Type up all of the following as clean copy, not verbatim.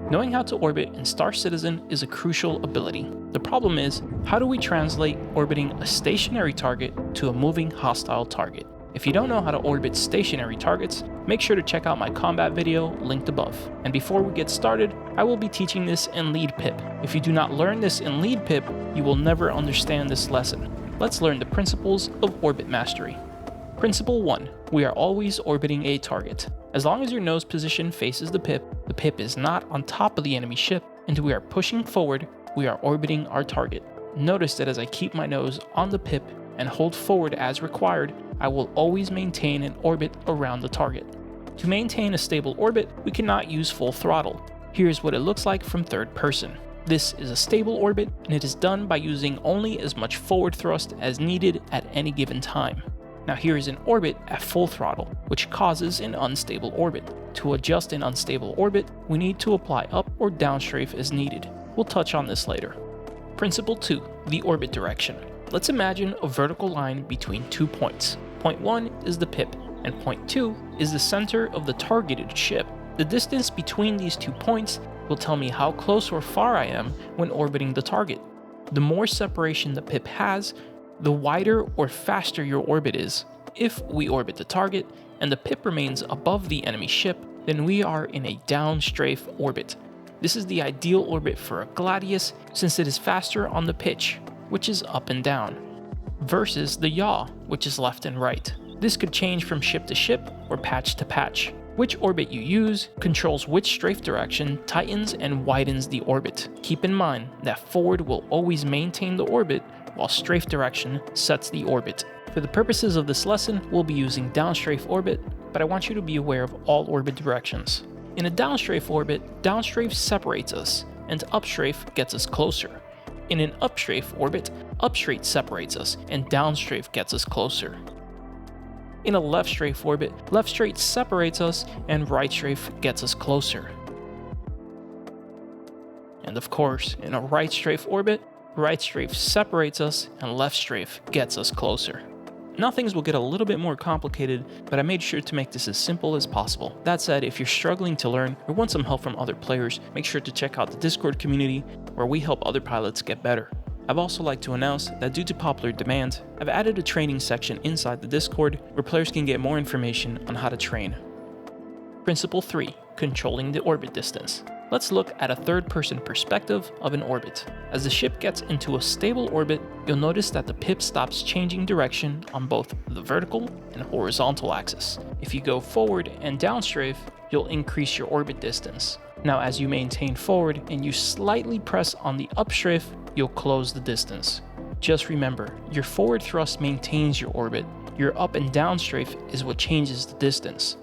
Knowing how to orbit in Star Citizen is a crucial ability. The problem is, how do we translate orbiting a stationary target to a moving hostile target? If you don't know how to orbit stationary targets, make sure to check out my combat video linked above. And before we get started, I will be teaching this in lead PIP. If you do not learn this in lead PIP, you will never understand this lesson. Let's learn the principles of orbit mastery. Principle 1. We are always orbiting a target. As long as your nose position faces the PIP is not on top of the enemy ship, and we are pushing forward, we are orbiting our target. Notice that as I keep my nose on the PIP and hold forward as required, I will always maintain an orbit around the target. To maintain a stable orbit, we cannot use full throttle. Here's what it looks like from third person. This is a stable orbit, and it is done by using only as much forward thrust as needed at any given time. Now here is an orbit at full throttle, which causes an unstable orbit. To adjust an unstable orbit, we need to apply up or down strafe as needed. We'll touch on this later. Principle 2. The orbit direction. Let's imagine a vertical line between 2 points. Point 1 is the PIP, and point 2 is the center of the targeted ship. The distance between these 2 points will tell me how close or far I am when orbiting the target. The more separation the PIP has, the wider or faster your orbit is. If we orbit the target and the PIP remains above the enemy ship, then we are in a down strafe orbit. This is the ideal orbit for a Gladius since it is faster on the pitch, which is up and down, versus the yaw, which is left and right. This could change from ship to ship or patch to patch. Which orbit you use controls which strafe direction tightens and widens the orbit. Keep in mind that forward will always maintain the orbit while strafe direction sets the orbit. For the purposes of this lesson, we'll be using downstrafe orbit, but I want you to be aware of all orbit directions. In a downstrafe orbit, downstrafe separates us, and upstrafe gets us closer. In an upstrafe orbit, upstrafe separates us, and downstrafe gets us closer. In a left strafe orbit, left strafe separates us, and right strafe gets us closer. And of course, in a right strafe orbit, right strafe separates us, and left strafe gets us closer. Now things will get a little bit more complicated, but I made sure to make this as simple as possible. That said, if you're struggling to learn or want some help from other players, make sure to check out the Discord community where we help other pilots get better. I'd also like to announce that due to popular demand, I've added a training section inside the Discord where players can get more information on how to train. Principle 3. Controlling the orbit distance. Let's look at a third-person perspective of an orbit. As the ship gets into a stable orbit, you'll notice that the PIP stops changing direction on both the vertical and horizontal axis. If you go forward and downstrafe, you'll increase your orbit distance. Now as you maintain forward and you slightly press on the upstrafe, you'll close the distance. Just remember, your forward thrust maintains your orbit. Your up and down strafe is what changes the distance.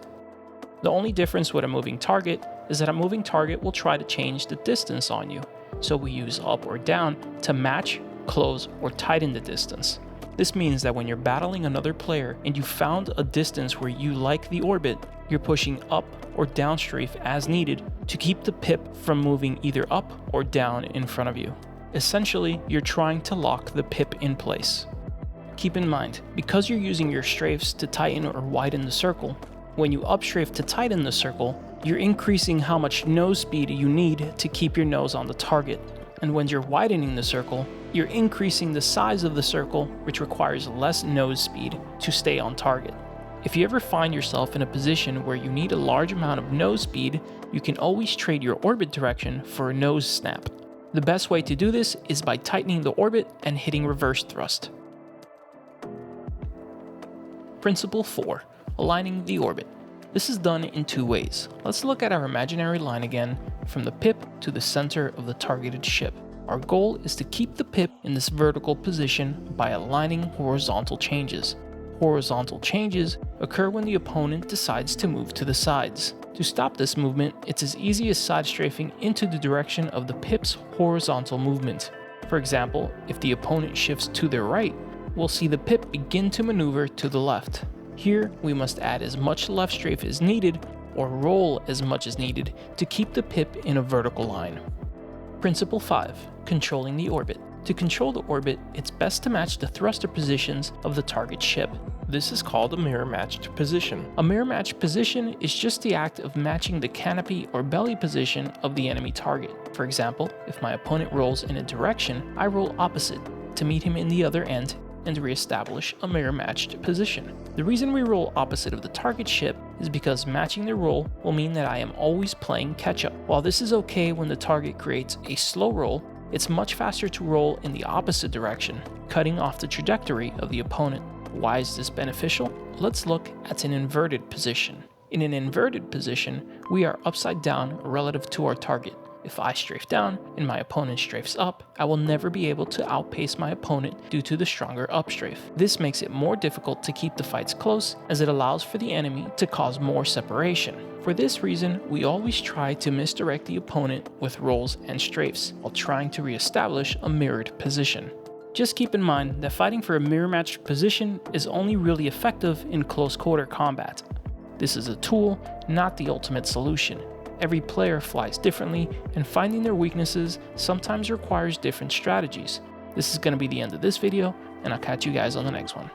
The only difference with a moving target is that a moving target will try to change the distance on you, so we use up or down to match, close, or tighten the distance. This means that when you're battling another player and you found a distance where you like the orbit, you're pushing up or down strafe as needed to keep the PIP from moving either up or down in front of you. Essentially, you're trying to lock the PIP in place. Keep in mind, because you're using your strafes to tighten or widen the circle, when you upstrafe to tighten the circle, you're increasing how much nose speed you need to keep your nose on the target. And when you're widening the circle, you're increasing the size of the circle, which requires less nose speed to stay on target. If you ever find yourself in a position where you need a large amount of nose speed, you can always trade your orbit direction for a nose snap. The best way to do this is by tightening the orbit and hitting reverse thrust. Principle 4. Aligning the orbit. This is done in 2 ways. Let's look at our imaginary line again, from the PIP to the center of the targeted ship. Our goal is to keep the PIP in this vertical position by aligning horizontal changes. Horizontal changes occur when the opponent decides to move to the sides. To stop this movement, it's as easy as side strafing into the direction of the PIP's horizontal movement. For example, if the opponent shifts to their right, we'll see the PIP begin to maneuver to the left. Here, we must add as much left strafe as needed or roll as much as needed to keep the PIP in a vertical line. Principle 5. Controlling the orbit. To control the orbit, it's best to match the thruster positions of the target ship. This is called a mirror-matched position. A mirror-matched position is just the act of matching the canopy or belly position of the enemy target. For example, if my opponent rolls in a direction, I roll opposite to meet him in the other end and re-establish a mirror-matched position. The reason we roll opposite of the target ship is because matching their roll will mean that I am always playing catch-up. While this is okay when the target creates a slow roll, it's much faster to roll in the opposite direction, cutting off the trajectory of the opponent. Why is this beneficial? Let's look at an inverted position. In an inverted position, we are upside down relative to our target. If I strafe down and my opponent strafes up, I will never be able to outpace my opponent due to the stronger upstrafe. This makes it more difficult to keep the fights close, as it allows for the enemy to cause more separation. For this reason, we always try to misdirect the opponent with rolls and strafes, while trying to re-establish a mirrored position. Just keep in mind that fighting for a mirror-matched position is only really effective in close-quarter combat. This is a tool, not the ultimate solution. Every player flies differently, and finding their weaknesses sometimes requires different strategies. This is going to be the end of this video, and I'll catch you guys on the next one.